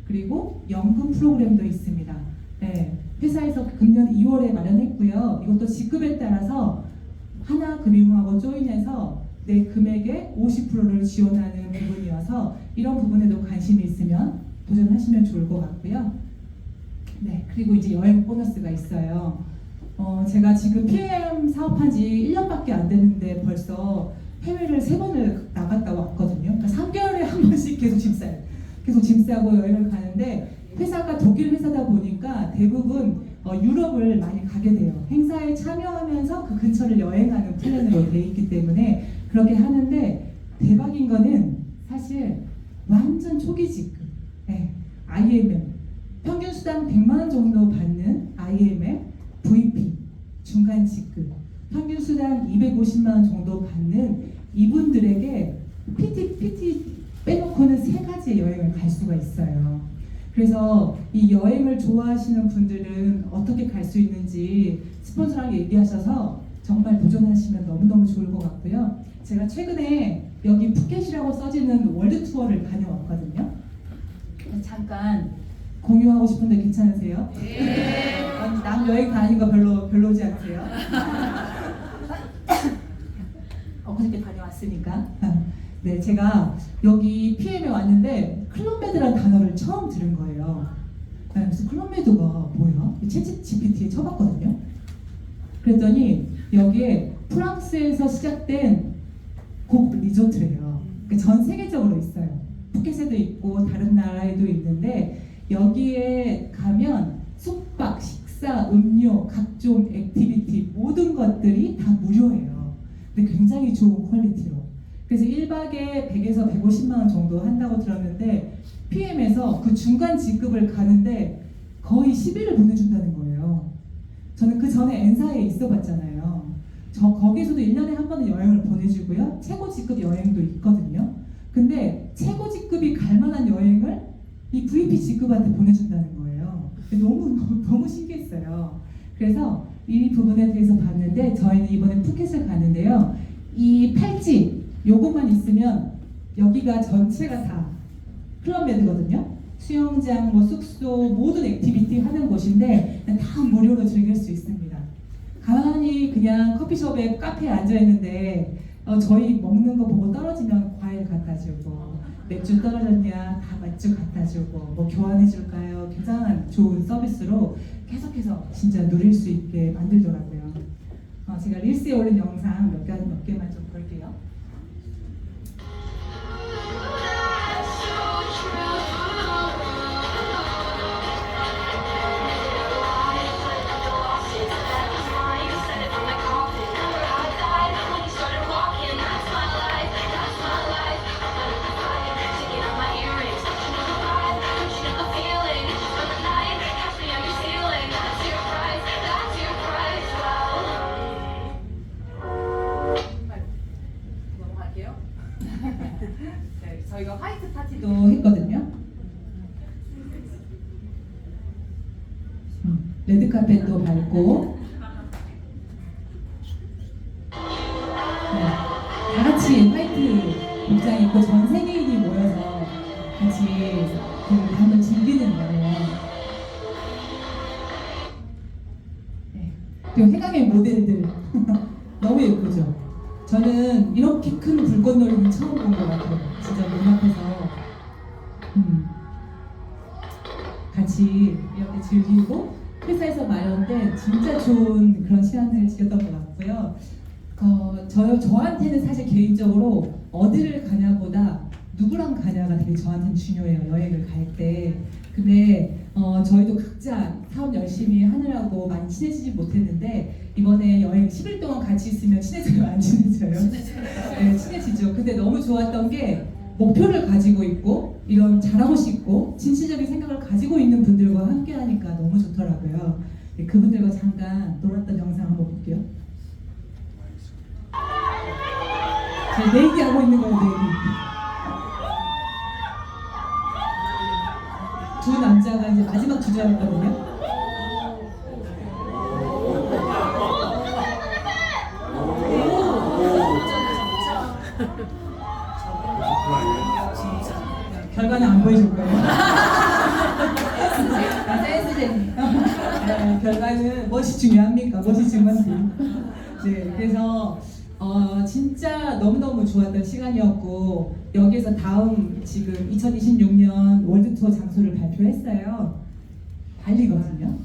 그리고 연금 프로그램도 있습니다. 네, 회사에서 금년 2월에 마련했고요. 이것도 직급에 따라서 하나금융하고 조인해서 내 금액의 50%를 지원하는 부분이어서 이런 부분에도 관심이 있으면 도전하시면 좋을 것 같고요. 네, 그리고 이제 여행 보너스가 있어요. 제가 지금 PM 사업한 지 1년밖에 안 됐는데 벌써 해외를 3번을 나갔다 왔거든요. 그러니까 3개월에 한 번씩 계속 짐 싸고 여행을 가는데 회사가 독일 회사다 보니까 대부분 유럽을 많이 가게 돼요. 행사에 참여하면서 그 근처를 여행하는 플랜으로 돼 있기 때문에 그렇게 하는데 대박인 거는 사실 완전 초기 지급. 네, IMM 평균 수당 100만 원 정도 받는 IMM VP 중간 직급 평균 수당 250만 원 정도 받는 이분들에게 PT 빼놓고는 3가지의 여행을 갈 수가 있어요. 그래서 이 여행을 좋아하시는 분들은 어떻게 갈 수 있는지 스폰서랑 얘기하셔서 정말 도전하시면 너무너무 좋을 것 같고요. 제가 최근에 여기 푸켓이라고 써지는 월드 투어를 다녀왔거든요. 잠깐 공유하고 싶은데 괜찮으세요? 네. 남 여행 다니는 거 별로지 않으세요? 그렇게 다녀왔으니까. 네, 제가 여기 PM에 왔는데 클럽메드라는 단어를 처음 들은 거예요. 네, 그래서 클럽메드가 뭐야? 채찌 GPT에 쳐봤거든요. 그랬더니 여기에 프랑스에서 시작된 고급 리조트래요. 그러니까 전 세계적으로 있어요. 푸켓에도 있고 다른 나라에도 있는데 여기에 가면 숙박, 식사, 음료, 각종 액티비티 모든 것들이 다 무료예요. 근데 굉장히 좋은 퀄리티로. 그래서 1박에 100에서 150만 원 정도 한다고 들었는데 PM에서 그 중간 직급을 가는데 거의 10일을 보내준다는 거예요. 저는 그 전에 N사에 있어 봤잖아요. 거기서도 1년에 한 번은 여행을 보내주고요. 최고 직급 여행도 있거든요. 근데 최고 직급이 갈 만한 여행을 이 VP 직급한테 보내준다는 거예요. 너무 신기했어요. 그래서 이 부분에 대해서 봤는데 저희는 이번에 푸켓을 갔는데요. 이 팔찌 요것만 있으면 여기가 전체가 다 클럽메드거든요. 수영장, 뭐 숙소, 모든 액티비티 하는 곳인데 다 무료로 즐길 수 있습니다. 가만히 그냥 커피숍에 카페에 앉아 있는데 저희 먹는 거 보고 떨어지면 과일 갖다 주고 맥주 떨어졌냐 다 맥주 갖다 주고 뭐 교환해 줄까요? 굉장한 좋은 서비스로 계속해서 진짜 누릴 수 있게 만들더라고요. 제가 릴스에 올린 영상 몇 개만 좀 볼게요. 네, 저희가 화이트 파티도 했거든요. 레드 카펫도 밟고 네, 다 같이 화이트 복장 입고 전 세계인이 모여서 같이 그 밤을 즐기는 거예요. 네, 그리고 해강의 모델들 너무 예쁘죠? 저는 이렇게 큰 불꽃놀이는 처음 본 것 같아요. 진짜 눈앞에서 같이 이렇게 즐기고 회사에서 마련된 진짜 좋은 그런 시간을 즐겼던 것 같고요. 저한테는 사실 개인적으로 어디를 가냐보다 누구랑 가냐가 되게 저한테는 중요해요. 여행을 갈 때. 근데 저희도 각자 사업 열심히 하느라고 많이 친해지지 못했는데 이번에 여행 10일 동안 같이 있으면 친해져요? 안 친해져요? 네, 친해지죠. 근데 너무 좋았던 게 목표를 가지고 있고 이런 잘하고 싶고 진취적인 생각을 가지고 있는 분들과 함께 하니까 너무 좋더라고요. 네, 그분들과 잠깐 놀았던 영상 한번 볼게요. 제가 내기하고 있는 거예요, 내기. 두 남자가 이제 마지막 주자였거든요. 결과는 안 보여줄 거예요. 센스쟁이. 결과는 무엇이 중요합니까? 무엇이 중요한지. 네, 그래서 진짜 너무너무 좋았던 시간이었고 여기에서 다음 지금 2026년 월드 투어 장소를 발표했어요. 발리거든요.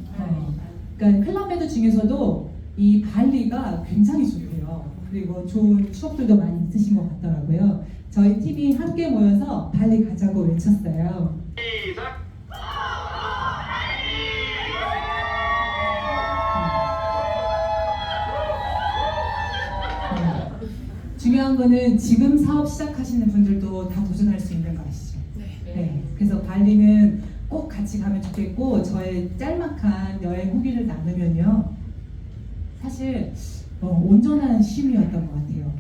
그러니까 클럽메이드 중에서도 이 발리가 굉장히 좋대요. 그리고 좋은 추억들도 많이 있으신 것 같더라고요. 저희 팀이 함께 모여서 발리 가자고 외쳤어요. 시작! 중요한 거는 지금 사업 시작하시는 분들도 다 도전할 수 있는 거 아시죠? 네. 그래서 발리는 꼭 같이 가면 좋겠고, 저의 짤막한 여행 후기를 나누면요, 사실 온전한 쉼이었던 것 같아요.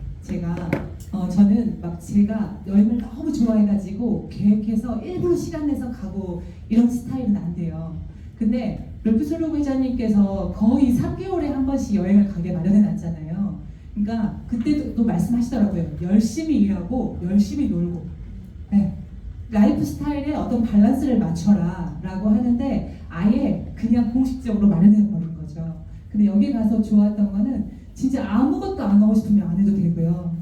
저는 막 제가 여행을 너무 좋아해가지고 계획해서 일부러 시간 내서 가고 이런 스타일은 안 돼요. 근데 롤프솔로그 회장님께서 거의 3개월에 한 번씩 여행을 가게 마련해 놨잖아요. 그러니까 그때도 또 말씀하시더라고요. 열심히 일하고 열심히 놀고, 네. 라이프 스타일에 어떤 밸런스를 맞춰라 라고 하는데 아예 그냥 공식적으로 마련해 버린 거죠. 근데 여기 가서 좋았던 거는 진짜 아무것도 안 하고 싶으면 안 해도 되고요.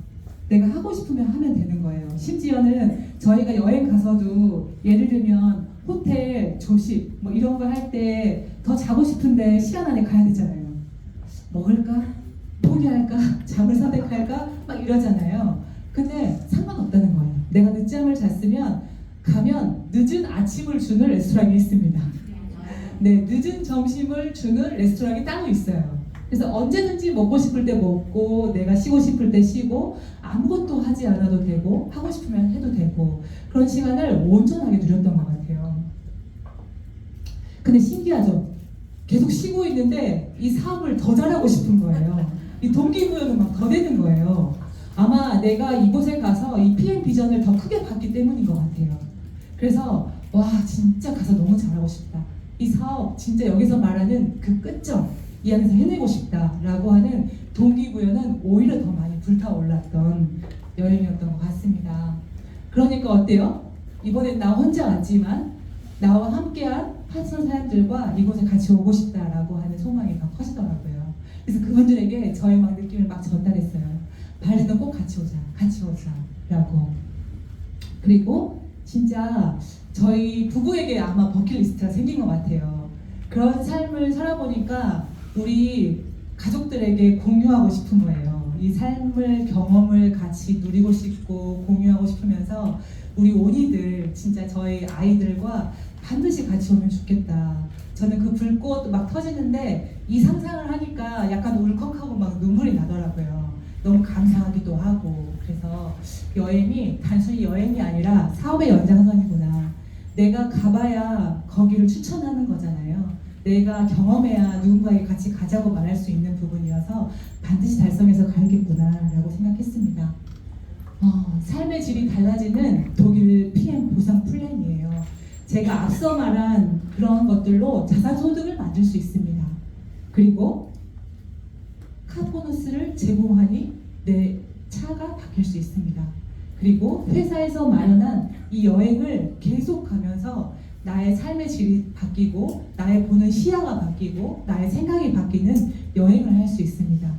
내가 하고 싶으면 하면 되는 거예요. 심지어는 저희가 여행 가서도 예를 들면 호텔, 조식 뭐 이런 거 할 때 더 자고 싶은데 시간 안에 가야 되잖아요. 먹을까? 포기할까? 잠을 선택할까? 막 이러잖아요. 근데 상관없다는 거예요. 내가 늦잠을 잤으면 가면 늦은 아침을 주는 레스토랑이 있습니다. 네, 늦은 점심을 주는 레스토랑이 따로 있어요. 그래서 언제든지 먹고 싶을 때 먹고 내가 쉬고 싶을 때 쉬고 아무것도 하지 않아도 되고 하고 싶으면 해도 되고 그런 시간을 온전하게 누렸던 것 같아요. 근데 신기하죠? 계속 쉬고 있는데 이 사업을 더 잘하고 싶은 거예요. 이 동기부여는 막 더 되는 거예요. 아마 내가 이곳에 가서 이 PM 비전을 더 크게 봤기 때문인 것 같아요. 그래서 와 진짜 가서 너무 잘하고 싶다. 이 사업 진짜 여기서 말하는 그 끝점 이 안에서 해내고 싶다라고 하는 동기부여는 오히려 더 많이 불타올랐던 여행이었던 것 같습니다. 그러니까 어때요? 이번엔 나 혼자 왔지만 나와 함께한 파트너 사람들과 이곳에 같이 오고 싶다라고 하는 소망이 더 커지더라고요. 그래서 그분들에게 저의 막 느낌을 막 전달했어요. 발리는 꼭 같이 오자라고. 그리고 진짜 저희 부부에게 아마 버킷리스트가 생긴 것 같아요. 그런 삶을 살아보니까 우리 가족들에게 공유하고 싶은 거예요. 이 삶을 경험을 같이 누리고 싶고 공유하고 싶으면서 우리 온이들 진짜 저희 아이들과 반드시 같이 오면 좋겠다. 저는 그 불꽃 막 터지는데 이 상상을 하니까 약간 울컥하고 막 눈물이 나더라고요. 너무 감사하기도 하고. 그래서 여행이 단순히 여행이 아니라 사업의 연장선이구나. 내가 가봐야 거기를 추천하는 거잖아요. 내가 경험해야 누군가에게 같이 가자고 말할 수 있는 부분이어서 반드시 달성해서 가야겠구나 라고 생각했습니다. 삶의 질이 달라지는 독일 PM 보상 플랜이에요. 제가 앞서 말한 그런 것들로 자산소득을 만들 수 있습니다. 그리고 카보너스를 제공하니 내 차가 바뀔 수 있습니다. 그리고 회사에서 마련한 이 여행을 계속하면서 나의 삶의 질이 바뀌고 나의 보는 시야가 바뀌고 나의 생각이 바뀌는 여행을 할 수 있습니다.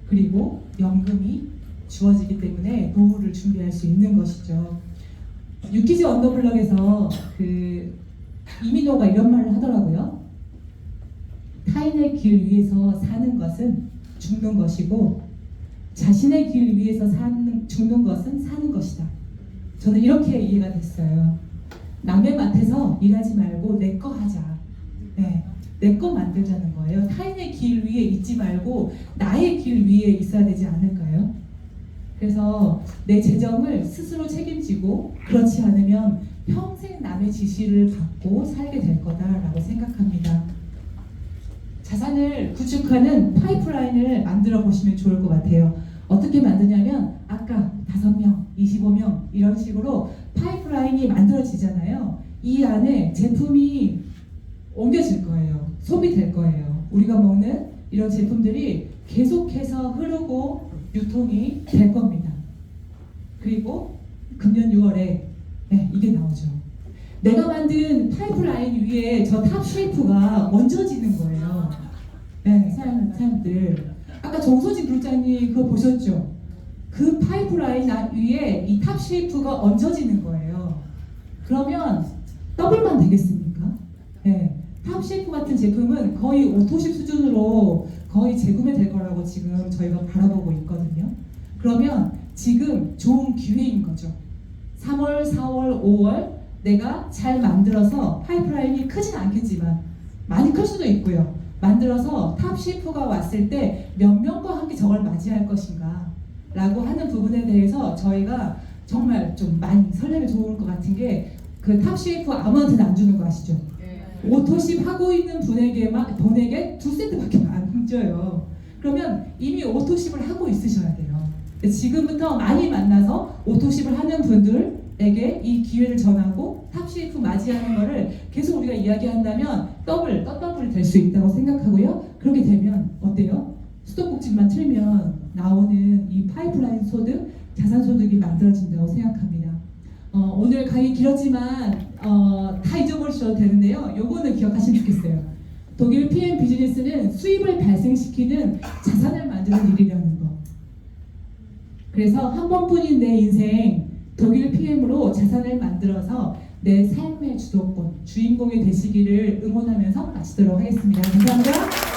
그리고 연금이 주어지기 때문에 노후를 준비할 수 있는 것이죠. 유키즈 언더블럭에서 그 이민호가 이런 말을 하더라고요. 타인의 길 위에서 사는 것은 죽는 것이고 자신의 길 위에서 죽는 것은 사는 것이다. 저는 이렇게 이해가 됐어요. 남의 밭에서 일하지 말고 내 거 하자. 네, 내 거 만들자는 거예요. 타인의 길 위에 있지 말고 나의 길 위에 있어야 되지 않을까요? 그래서 내 재정을 스스로 책임지고 그렇지 않으면 평생 남의 지시를 받고 살게 될 거다라고 생각합니다. 자산을 구축하는 파이프라인을 만들어 보시면 좋을 것 같아요. 어떻게 만드냐면 아까 5명, 25명 이런 식으로 파이프라인이 만들어지잖아요. 이 안에 제품이 옮겨질 거예요. 소비될 거예요. 우리가 먹는 이런 제품들이 계속해서 흐르고 유통이 될 겁니다. 그리고 금년 6월에 이게 나오죠. 내가 만든 파이프라인 위에 저 탑 쉐이프가 얹어지는 거예요. 네, 사람들. 아까 정소진 부장님 그거 보셨죠? 그 파이프라인 위에 이 탑 쉐이프가 얹어지는 거예요. 그러면 더블만 되겠습니까? 네, 탑셰프 같은 제품은 거의 오토십 수준으로 거의 재구매될 거라고 지금 저희가 바라보고 있거든요. 그러면 지금 좋은 기회인 거죠. 3월, 4월, 5월 내가 잘 만들어서 파이프라인이 크진 않겠지만 많이 클 수도 있고요. 만들어서 탑셰프가 왔을 때 몇 명과 함께 저걸 맞이할 것인가 라고 하는 부분에 대해서 저희가 정말 좀 많이 설레면 좋을 것 같은 게 그 탑셰프 아무한테나 안 주는 거 아시죠? 오토십 하고 있는 분에게 2세트밖에 안 줘요. 그러면 이미 오토십을 하고 있으셔야 돼요. 지금부터 많이 만나서 오토십을 하는 분들에게 이 기회를 전하고 탑셰프 맞이하는 거를 계속 우리가 이야기한다면 더블이 될 수 있다고 생각하고요. 그렇게 되면 어때요? 수도꼭지만 틀면 나오는 이 파이프라인 소득, 자산소득이 만들어진다고 생각합니다. 오늘 강의 길었지만 다 잊어버리셔도 되는데요. 요거는 기억하시면 좋겠어요. 독일 PM 비즈니스는 수입을 발생시키는 자산을 만드는 일이라는 거. 그래서 한 번뿐인 내 인생 독일 PM으로 자산을 만들어서 내 삶의 주도권, 주인공이 되시기를 응원하면서 마치도록 하겠습니다. 감사합니다.